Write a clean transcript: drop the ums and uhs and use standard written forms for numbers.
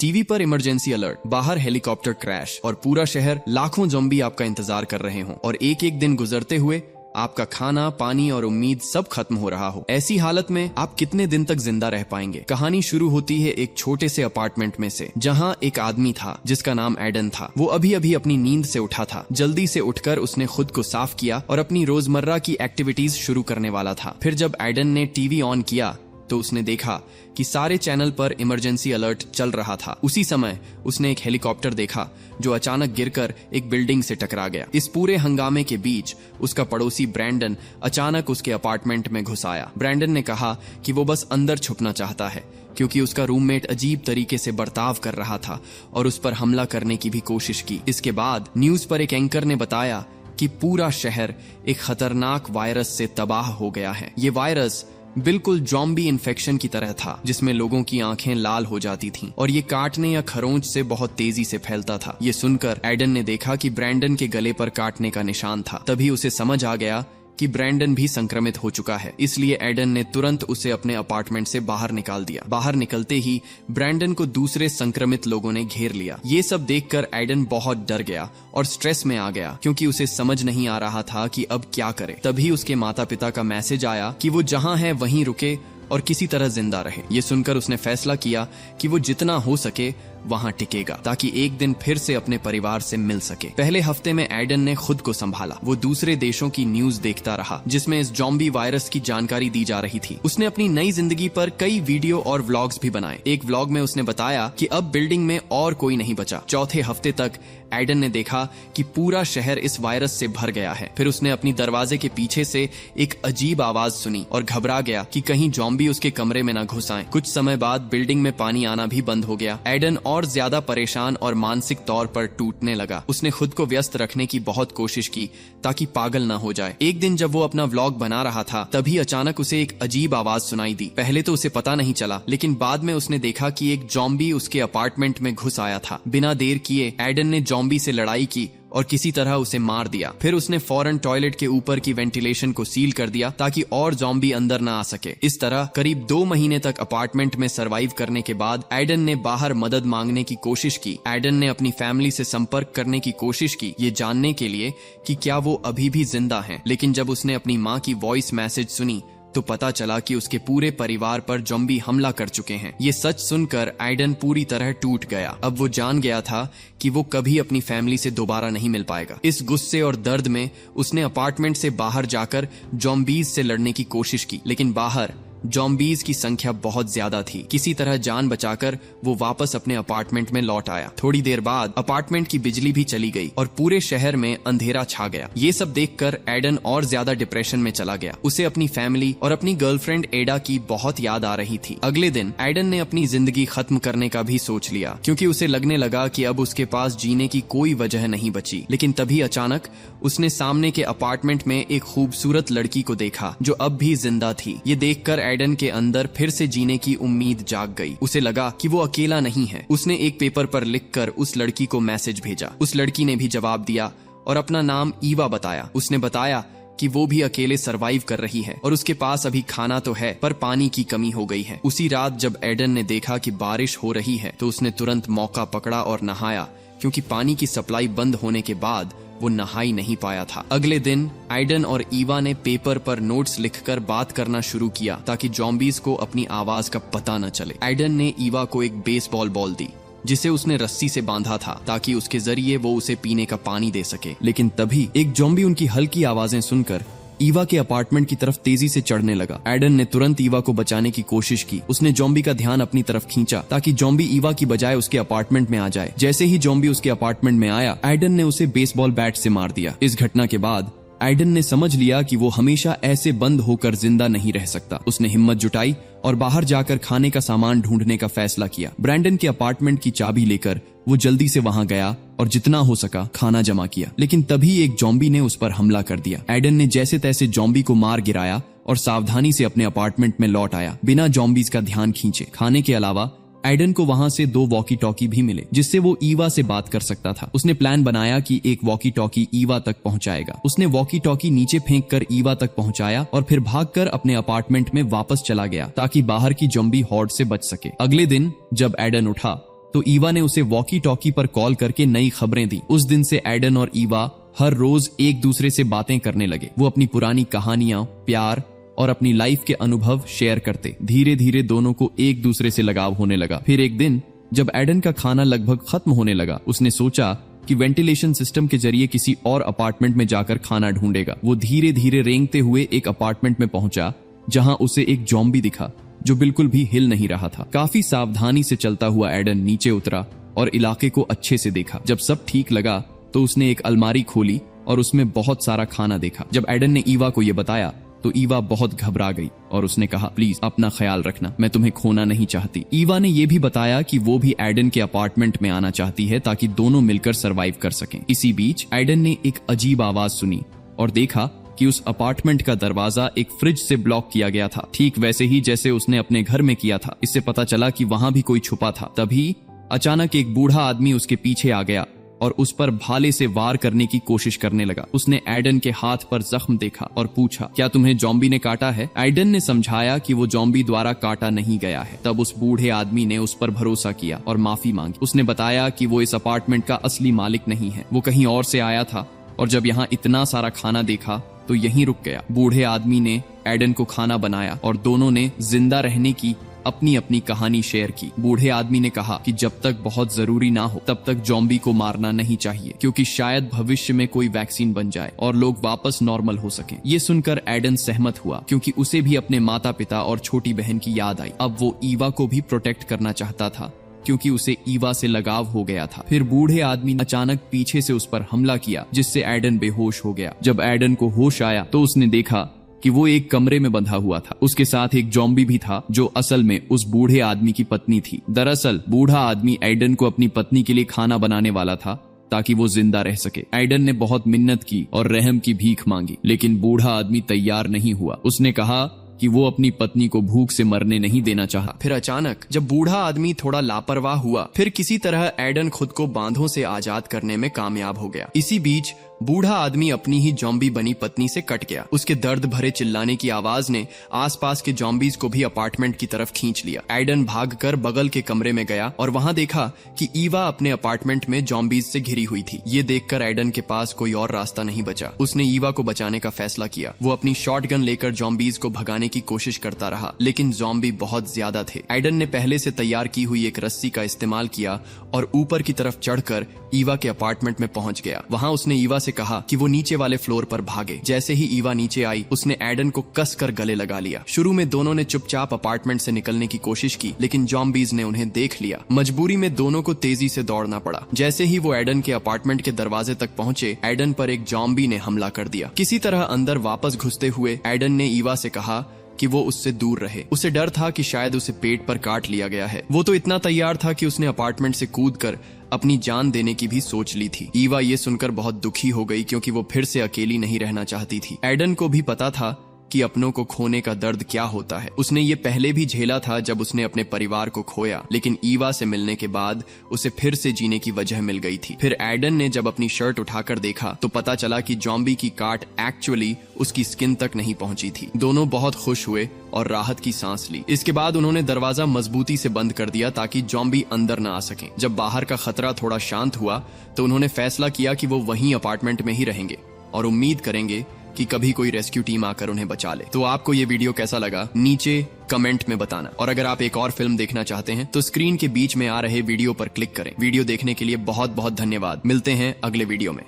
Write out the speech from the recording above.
TV पर emergency alert, बाहर helicopter crash और पूरा शहर लाखों ज़ॉम्बी आपका इंतजार कर रहे हों और एक एक दिन गुजरते हुए आपका खाना, पानी और उम्मीद सब खत्म हो रहा हो। ऐसी हालत में आप कितने दिन तक जिंदा रह पाएंगे? कहानी शुरू होती है एक छोटे से अपार्टमेंट में से, जहां एक आदमी था जिसका नाम एडन था। वो अभी अभी अपनी नींद से उठा था। जल्दी से उठकर उसने खुद को साफ किया और अपनी रोजमर्रा की एक्टिविटीज शुरू करने वाला था। फिर जब एडन ने टीवी ऑन किया तो उसने देखा कि सारे चैनल पर इमरजेंसी अलर्ट चल रहा था। उसी समय उसने एक हेलीकॉप्टर देखा जो अचानक गिरकर एक बिल्डिंग से टकरा गया। इस पूरे हंगामे के बीच उसका पड़ोसी ब्रैंडन अचानक उसके अपार्टमेंट में घुस आया। ब्रैंडन ने कहा कि वो बस अंदर छुपना चाहता है क्योंकि उसका रूममेट अजीब तरीके से बर्ताव कर रहा था और उस पर हमला करने की भी कोशिश की। इसके बाद न्यूज पर एक एंकर ने बताया कि पूरा शहर एक खतरनाक वायरस से तबाह हो गया है। ये वायरस बिल्कुल ज़ॉम्बी इन्फेक्शन की तरह था, जिसमें लोगों की आंखें लाल हो जाती थीं और ये काटने या खरोंच से बहुत तेजी से फैलता था। ये सुनकर एडन ने देखा कि ब्रैंडन के गले पर काटने का निशान था। तभी उसे समझ आ गया कि ब्रैंडन भी संक्रमित हो चुका है। इसलिए एडन ने तुरंत उसे अपने अपार्टमेंट से बाहर निकाल दिया। बाहर निकलते ही ब्रैंडन को दूसरे संक्रमित लोगों ने घेर लिया। ये सब देखकर एडन बहुत डर गया और स्ट्रेस में आ गया क्योंकि उसे समझ नहीं आ रहा था कि अब क्या करे। तभी उसके माता पिता का मैसेज आया कि वो जहां है वहीं रुके और किसी तरह जिंदा रहे। ये सुनकर उसने फैसला किया कि वो जितना हो सके वहां टिकेगा ताकि एक दिन फिर से अपने परिवार से मिल सके। पहले हफ्ते में एडन ने खुद को संभाला। वो दूसरे देशों की न्यूज देखता रहा जिसमें इस ज़ॉम्बी वायरस की जानकारी दी जा रही थी। उसने अपनी नई जिंदगी पर कई वीडियो और व्लॉग्स भी बनाए। एक व्लॉग में उसने बताया कि अब बिल्डिंग में और कोई नहीं बचा। चौथे हफ्ते तक एडन ने देखा कि पूरा शहर इस वायरस से भर गया है। फिर उसने अपनी दरवाजे के पीछे से एक अजीब आवाज सुनी और घबरा गया कि कहीं ज़ॉम्बी उसके कमरे में न घुस आए। कुछ समय बाद बिल्डिंग में पानी आना भी बंद हो गया। एडन और ज्यादा परेशान और मानसिक तौर पर टूटने लगा। उसने खुद को व्यस्त रखने की बहुत कोशिश की ताकि पागल न हो जाए। एक दिन जब वो अपना व्लॉग बना रहा था तभी अचानक उसे एक अजीब आवाज सुनाई दी। पहले तो उसे पता नहीं चला, लेकिन बाद में उसने देखा कि एक ज़ॉम्बी उसके अपार्टमेंट में घुस आया था। बिना देर किए एडन ने ज़ॉम्बी से लड़ाई की और किसी तरह उसे मार दिया। फिर उसने फौरन टॉयलेट के ऊपर की वेंटिलेशन को सील कर दिया ताकि और ज़ॉम्बी अंदर ना आ सके। इस तरह करीब 2 महीने तक अपार्टमेंट में सरवाइव करने के बाद एडन ने बाहर मदद मांगने की कोशिश की। एडन ने अपनी फैमिली से संपर्क करने की कोशिश की ये जानने के लिए कि क्या वो अभी भी जिंदा हैं। लेकिन जब उसने अपनी माँ की वॉइस मैसेज सुनी तो पता चला कि उसके पूरे परिवार पर ज़ॉम्बी हमला कर चुके हैं। ये सच सुनकर एडन पूरी तरह टूट गया। अब वो जान गया था कि वो कभी अपनी फैमिली से दोबारा नहीं मिल पाएगा। इस गुस्से और दर्द में उसने अपार्टमेंट से बाहर जाकर ज़ॉम्बीज से लड़ने की कोशिश की, लेकिन बाहर ज़ॉम्बीज की संख्या बहुत ज्यादा थी। किसी तरह जान बचाकर वो वापस अपने अपार्टमेंट में लौट आया। थोड़ी देर बाद अपार्टमेंट की बिजली भी चली गई और पूरे शहर में अंधेरा छा गया। ये सब देखकर एडन और ज्यादा डिप्रेशन में चला गया। उसे अपनी फैमिली और अपनी गर्लफ्रेंड एडा की बहुत याद आ रही थी। अगले दिन एडन ने अपनी जिंदगी खत्म करने का भी सोच लिया क्योंकि उसे लगने लगा कि अब उसके पास जीने की कोई वजह नहीं बची। लेकिन तभी अचानक उसने सामने के अपार्टमेंट में एक खूबसूरत लड़की को देखा जो अब भी जिंदा थी। ये देखकर एडन के अंदर फिर से जीने की उम्मीद जाग गई। उसे लगा कि वो अकेला नहीं है। उसने एक पेपर पर लिखकर उस लड़की को मैसेज भेजा। उस लड़की ने भी जवाब दिया और अपना नाम ईवा बताया। उसने बताया कि वो भी अकेले सरवाइव कर रही है और उसके पास अभी खाना तो है पर पानी की कमी हो गई है। उसी रात जब एडन ने देखा कि बारिश हो रही है तो उसने तुरंत मौका पकड़ा और नहाया क्योंकि पानी की सप्लाई बंद होने के बाद वो नहा ही नहीं पाया था। अगले दिन एडन और ईवा ने पेपर पर नोट्स लिखकर बात करना शुरू किया ताकि ज़ॉम्बीज को अपनी आवाज का पता न चले। एडन ने ईवा को एक बेसबॉल बॉल दी जिसे उसने रस्सी से बांधा था ताकि उसके जरिए वो उसे पीने का पानी दे सके। लेकिन तभी एक ज़ॉम्बी उनकी हल्की आवाजें सुनकर ईवा के अपार्टमेंट की तरफ तेजी से चढ़ने लगा। एडन ने तुरंत ईवा को बचाने की कोशिश की। उसने ज़ॉम्बी का ध्यान अपनी तरफ खींचा ताकि ज़ॉम्बी ईवा की बजाय उसके अपार्टमेंट में आ जाए। जैसे ही ज़ॉम्बी उसके अपार्टमेंट में आया एडन ने उसे बेसबॉल बैट से मार दिया। इस घटना के बाद एडन ने समझ लिया कि वो हमेशा ऐसे बंद होकर जिंदा नहीं रह सकता। उसने हिम्मत जुटाई और बाहर जाकर खाने का सामान ढूंढने का फैसला किया। ब्रैंडन के अपार्टमेंट की चाबी लेकर वो जल्दी से वहां गया और जितना हो सका खाना जमा किया। लेकिन तभी एक ज़ॉम्बी ने उस पर हमला कर दिया। एडन ने जैसे तैसे ज़ॉम्बी को मार गिराया और सावधानी से अपने अपार्टमेंट में लौट आया बिना ज़ॉम्बीज का ध्यान खींचे। खाने के अलावा एडन को वहां से 2 वॉकी टॉकी भी मिले जिससे वो ईवा से बात कर सकता था। उसने प्लान बनाया कि एक वॉकी टॉकी ईवा तक पहुंचाएगा। उसने वॉकी टॉकी नीचे फेंक कर ईवा तक पहुंचाया और फिर भागकर अपने अपार्टमेंट में वापस चला गया ताकि बाहर की ज़ॉम्बी हॉर्ड से बच सके। अगले दिन जब एडन उठा तो ईवा ने उसे वॉकी टॉकी पर कॉल करके नई खबरें दी। उस दिन से एडन और ईवा हर रोज एक दूसरे से बातें करने लगे। वो अपनी पुरानी कहानियां, प्यार और अपनी लाइफ के अनुभव शेयर करते। धीरे धीरे दोनों को एक दूसरे से लगाव होने लगा। फिर एक दिन जब एडन का खाना लगभग खत्म होने लगा, उसने सोचा कि वेंटिलेशन सिस्टम के जरिए किसी और अपार्टमेंट में जाकर खाना ढूंढेगा। वो धीरे धीरे रेंगते हुए एक अपार्टमेंट में पहुंचा जहां उसे एक ज़ॉम्बी दिखा जो बिल्कुल भी हिल नहीं रहा था। काफी सावधानी से चलता हुआ एडन नीचे उतरा और इलाके को अच्छे से देखा। जब सब ठीक लगा तो उसने एक अलमारी खोली और उसमें बहुत सारा खाना देखा। जब एडन ने ईवा को यह बताया तो ईवा बहुत घबरा गई और उसने कहा, प्लीज अपना ख्याल रखना, मैं तुम्हें खोना नहीं चाहती। ईवा ने यह भी बताया कि वो भी एडन के अपार्टमेंट में आना चाहती है ताकि दोनों मिलकर सरवाइव कर सकें। इसी बीच एडन ने एक अजीब आवाज सुनी और देखा कि उस अपार्टमेंट का दरवाजा एक फ्रिज से ब्लॉक किया गया था, ठीक वैसे ही जैसे उसने अपने घर में किया था। इससे पता चला कि वहां भी कोई छुपा था। तभी अचानक एक बूढ़ा आदमी उसके पीछे आ गया और उस पर भाले से वार करने की कोशिश करने लगा। उसने एडन के हाथ पर जख्म देखा और पूछा, क्या तुम्हें ज़ॉम्बी ने काटा है? एडन ने समझाया कि वो ज़ॉम्बी द्वारा काटा नहीं गया है। तब उस बूढ़े आदमी ने उस पर भरोसा किया और माफी मांगी। उसने बताया कि वो इस अपार्टमेंट का असली मालिक नहीं है, वो कहीं और से आया था और जब यहाँ इतना सारा खाना देखा तो यहीं रुक गया। बूढ़े आदमी ने एडन को खाना बनाया और दोनों ने जिंदा रहने की अपनी अपनी कहानी शेयर की। बूढ़े आदमी ने कहा कि जब तक बहुत जरूरी ना हो तब तक ज़ॉम्बी को मारना नहीं चाहिए, क्योंकि शायद भविष्य में कोई वैक्सीन बन जाए और लोग वापस नॉर्मल हो सकें। ये सुनकर एडन सहमत हुआ क्योंकि उसे भी अपने माता पिता और छोटी बहन की याद आई। अब वो ईवा को भी प्रोटेक्ट करना चाहता था क्योंकि उसे ईवा से लगाव हो गया था। फिर बूढ़े आदमी ने अचानक पीछे से उस पर हमला किया जिससे एडन बेहोश हो गया। जब एडन को होश आया तो उसने देखा कि वो एक कमरे में बंधा हुआ था। उसके साथ एक ज़ॉम्बी भी था जो असल में उस बूढ़े आदमी की पत्नी थी। दरअसल बूढ़ा आदमी एडन को अपनी पत्नी के लिए खाना बनाने वाला था ताकि वो जिंदा रह सके। एडन ने बहुत मिन्नत की और रहम की भीख मांगी, लेकिन बूढ़ा आदमी तैयार नहीं हुआ। उसने कहा कि वो अपनी पत्नी को भूख से मरने नहीं देना चाहा। फिर अचानक जब बूढ़ा आदमी थोड़ा लापरवाह हुआ, फिर किसी तरह एडन खुद को बांधों से आजाद करने में कामयाब हो गया। इसी बीच बूढ़ा आदमी अपनी ही ज़ॉम्बी बनी पत्नी से कट गया। उसके दर्द भरे चिल्लाने की आवाज ने आसपास के ज़ॉम्बीज को भी अपार्टमेंट की तरफ खींच लिया। एडन भागकर बगल के कमरे में गया और वहां देखा कि ईवा अपने अपार्टमेंट में ज़ॉम्बीज से घिरी हुई थी। ये देखकर एडन के पास कोई और रास्ता नहीं बचा। उसने ईवा को बचाने का फैसला किया। वो अपनी शॉटगन लेकर ज़ॉम्बीज को भगाने की कोशिश करता रहा, लेकिन ज़ॉम्बी बहुत ज्यादा थे। एडन ने पहले से तैयार की हुई एक रस्सी का इस्तेमाल किया और ऊपर की तरफ चढ़कर ईवा के अपार्टमेंट में पहुंच गया। वहां उसने ईवा से कहा कि वो नीचे वाले फ्लोर पर भागे। जैसे ही ईवा नीचे आई, उसने एडन को कसकर गले लगा लिया। शुरू में दोनों ने चुपचाप अपार्टमेंट से निकलने की कोशिश की, लेकिन ज़ॉम्बीज ने उन्हें देख लिया। मजबूरी में दोनों को तेजी से दौड़ना पड़ा। जैसे ही वो एडन के अपार्टमेंट के दरवाजे तक पहुंचे, एडन पर एक ज़ॉम्बी ने हमला कर दिया। किसी तरह अंदर वापस घुसते हुए एडन ने ईवा से कहा कि वो उससे दूर रहे। उसे डर था कि शायद उसे पेट पर काट लिया गया है। वो तो इतना तैयार था कि उसने अपार्टमेंट से कूदकर अपनी जान देने की भी सोच ली थी। ईवा ये सुनकर बहुत दुखी हो गई क्योंकि वो फिर से अकेली नहीं रहना चाहती थी। एडन को भी पता था कि अपनों को खोने का दर्द क्या होता है। उसने ये पहले भी झेला था जब उसने अपने परिवार को खोया, लेकिन ईवा से मिलने के बाद उसे फिर से जीने की वजह मिल गई थी। फिर एडन ने जब अपनी शर्ट उठाकर देखा तो पता चला कि ज़ॉम्बी की काट एक्चुअली उसकी स्किन तक नहीं पहुंची थी। दोनों बहुत खुश हुए और राहत की सांस ली। इसके बाद उन्होंने दरवाजा मजबूती से बंद कर दिया ताकि ज़ॉम्बी अंदर न आ सकें। जब बाहर का खतरा थोड़ा शांत हुआ तो उन्होंने फैसला किया कि वो वहीं अपार्टमेंट में ही रहेंगे और उम्मीद करेंगे कि कभी कोई रेस्क्यू टीम आकर उन्हें बचा ले। तो आपको ये वीडियो कैसा लगा नीचे कमेंट में बताना, और अगर आप एक और फिल्म देखना चाहते हैं तो स्क्रीन के बीच में आ रहे वीडियो पर क्लिक करें। वीडियो देखने के लिए बहुत बहुत धन्यवाद। मिलते हैं अगले वीडियो में।